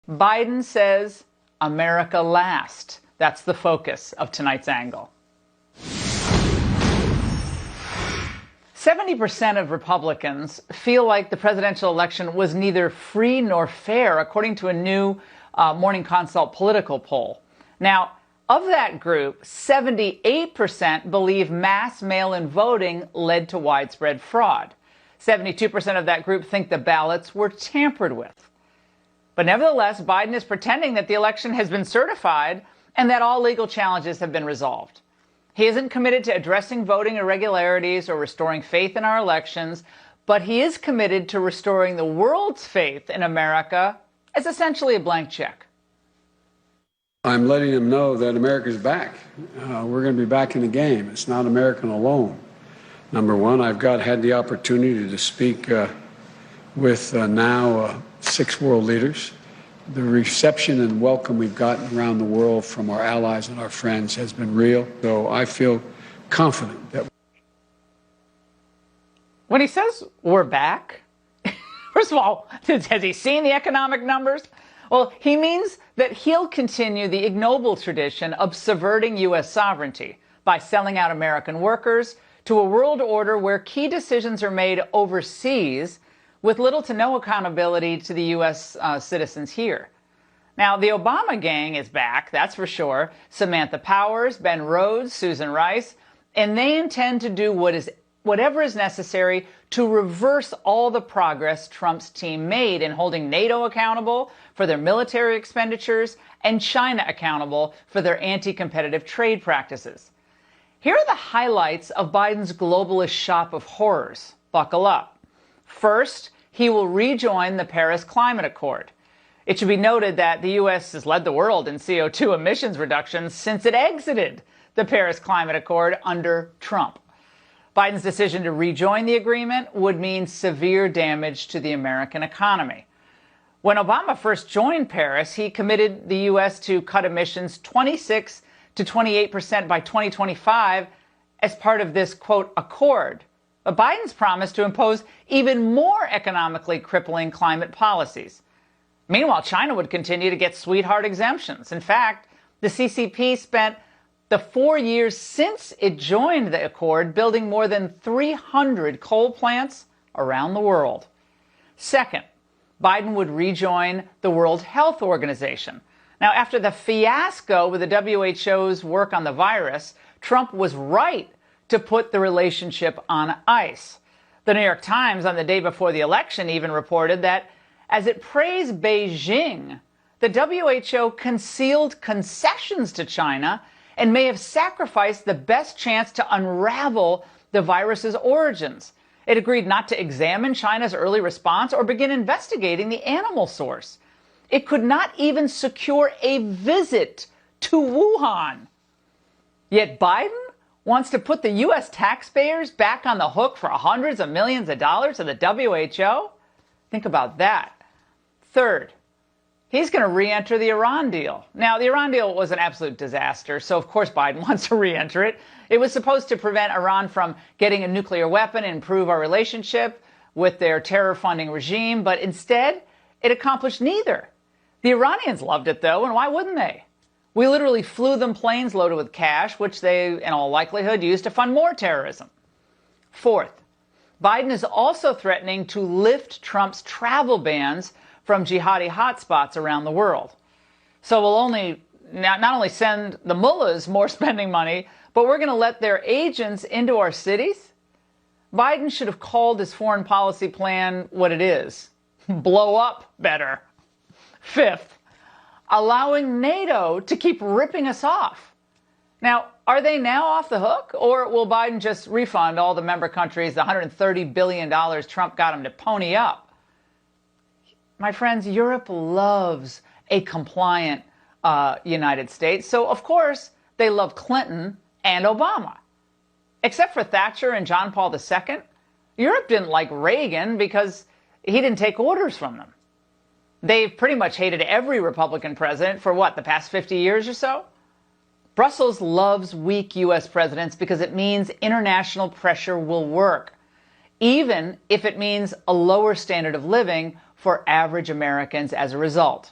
Biden says America last. That's the focus of tonight's angle. 70% of Republicans feel like the presidential election was neither free nor fair, according to a new Morning Consult political poll. Now, of that group, 78% believe mass mail-in voting led to widespread fraud. 72% of that group think the ballots were tampered with. But nevertheless, Biden is pretending that the election has been certified and that all legal challenges have been resolved. He isn't committed to addressing voting irregularities or restoring faith in our elections, but he is committed to restoring the world's faith in America as essentially a blank check. I'm letting them know that America's back. We're going to be back in the game. It's not American alone. Number one, I've had the opportunity to speak with now 6 world leaders. The reception and welcome we've gotten around the world from our allies and our friends has been real. So I feel confident that. When he says we're back, first of all, has he seen the economic numbers? Well, he means that he'll continue the ignoble tradition of subverting U.S. sovereignty by selling out American workers to a world order where key decisions are made overseas with little to no accountability to the U.S. Citizens here. Now, the Obama gang is back, that's for sure. Samantha Powers, Ben Rhodes, Susan Rice, and they intend to do whatever is necessary to reverse all the progress Trump's team made in holding NATO accountable for their military expenditures and China accountable for their anti-competitive trade practices. Here are the highlights of Biden's globalist shop of horrors. Buckle up. First, he will rejoin the Paris Climate Accord. It should be noted that the U.S. has led the world in CO2 emissions reductions since it exited the Paris Climate Accord under Trump. Biden's decision to rejoin the agreement would mean severe damage to the American economy. When Obama first joined Paris, he committed the U.S. to cut emissions 26 to 28% by 2025 as part of this, quote, accord. But Biden's promised to impose even more economically crippling climate policies. Meanwhile, China would continue to get sweetheart exemptions. In fact, the CCP spent the 4 years since it joined the accord building more than 300 coal plants around the world. Second, Biden would rejoin the World Health Organization. Now, after the fiasco with the WHO's work on the virus, Trump was right to put the relationship on ice. The New York Times, on the day before the election, even reported that as it praised Beijing, the WHO concealed concessions to China and may have sacrificed the best chance to unravel the virus's origins. It agreed not to examine China's early response or begin investigating the animal source. It could not even secure a visit to Wuhan. Yet Biden wants to put the U.S. taxpayers back on the hook for hundreds of millions of dollars to the WHO? Think about that. Third, he's going to re-enter the Iran deal. Now, the Iran deal was an absolute disaster, so of course Biden wants to re-enter it. It was supposed to prevent Iran from getting a nuclear weapon and improve our relationship with their terror-funding regime, but instead, it accomplished neither. The Iranians loved it, though, and why wouldn't they? We literally flew them planes loaded with cash, which they, in all likelihood, used to fund more terrorism. Fourth, Biden is also threatening to lift Trump's travel bans from jihadi hotspots around the world. So we'll not only send the mullahs more spending money, but we're going to let their agents into our cities? Biden should have called his foreign policy plan what it is. Blow up better. Fifth, allowing NATO to keep ripping us off. Now, are they now off the hook, or will Biden just refund all the member countries the $130 billion Trump got them to pony up? My friends, Europe loves a compliant United States, so of course they love Clinton and Obama. Except for Thatcher and John Paul II, Europe didn't like Reagan because he didn't take orders from them. They've pretty much hated every Republican president for the past 50 years or so? Brussels loves weak U.S. presidents because it means international pressure will work, even if it means a lower standard of living for average Americans as a result.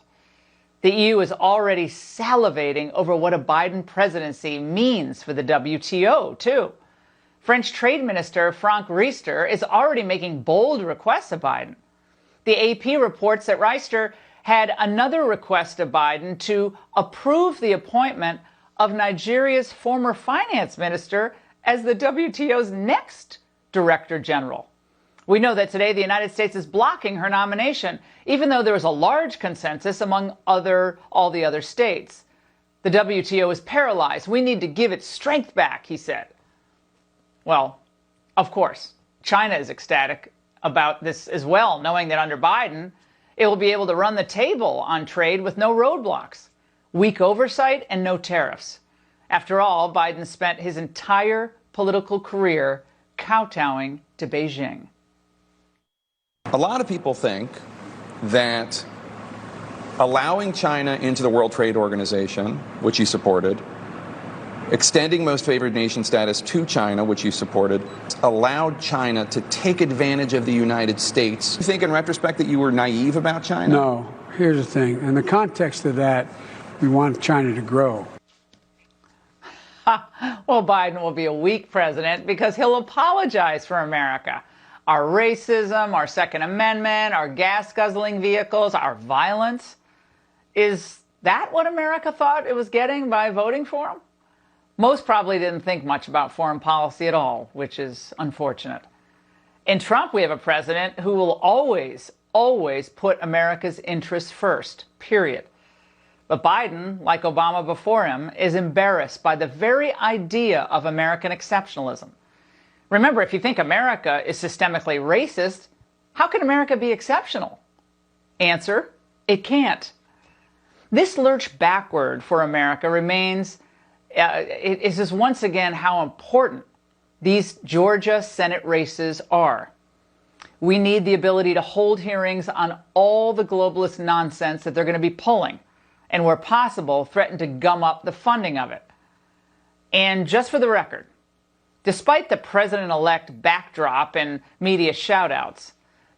The EU is already salivating over what a Biden presidency means for the WTO, too. French Trade Minister Franck Riester is already making bold requests of Biden. The AP reports that Riester had another request of Biden to approve the appointment of Nigeria's former finance minister as the WTO's next director general. We know that today the United States is blocking her nomination, even though there is a large consensus among all the other states. The WTO is paralyzed. We need to give its strength back, he said. Well, of course, China is ecstatic about this as well, knowing that under Biden, it will be able to run the table on trade with no roadblocks, weak oversight, and no tariffs. After all, Biden spent his entire political career kowtowing to Beijing. A lot of people think that allowing China into the World Trade Organization, which you supported, extending most favored nation status to China, which you supported, allowed China to take advantage of the United States. You think in retrospect that you were naive about China? No. Here's the thing. In the context of that, we want China to grow. Well, Biden will be a weak president because he'll apologize for America. Our racism, our Second Amendment, our gas-guzzling vehicles, our violence. Is that what America thought it was getting by voting for him? Most probably didn't think much about foreign policy at all, which is unfortunate. In Trump, we have a president who will always put America's interests first, period. But Biden, like Obama before him, is embarrassed by the very idea of American exceptionalism. Remember, if you think America is systemically racist, how can America be exceptional? Answer, it can't. This lurch backward for America remains, it is once again how important these Georgia Senate races are. We need the ability to hold hearings on all the globalist nonsense that they're going to be pulling, and where possible, threaten to gum up the funding of it. And just for the record, despite the president-elect backdrop and media shout-outs,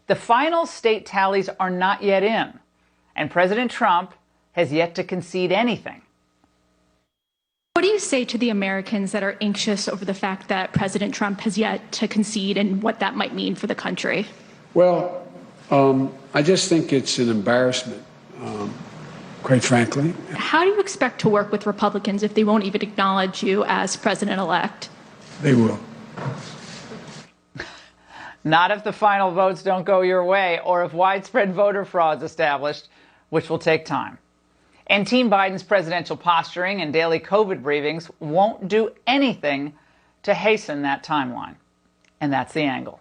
the final state tallies are not yet in, and President Trump has yet to concede anything. What do you say to the Americans that are anxious over the fact that President Trump has yet to concede and what that might mean for the country? Well, I just think it's an embarrassment, quite frankly. How do you expect to work with Republicans if they won't even acknowledge you as president-elect? They will. Not if the final votes don't go your way or if widespread voter fraud is established, which will take time. And Team Biden's presidential posturing and daily COVID briefings won't do anything to hasten that timeline. And that's the angle.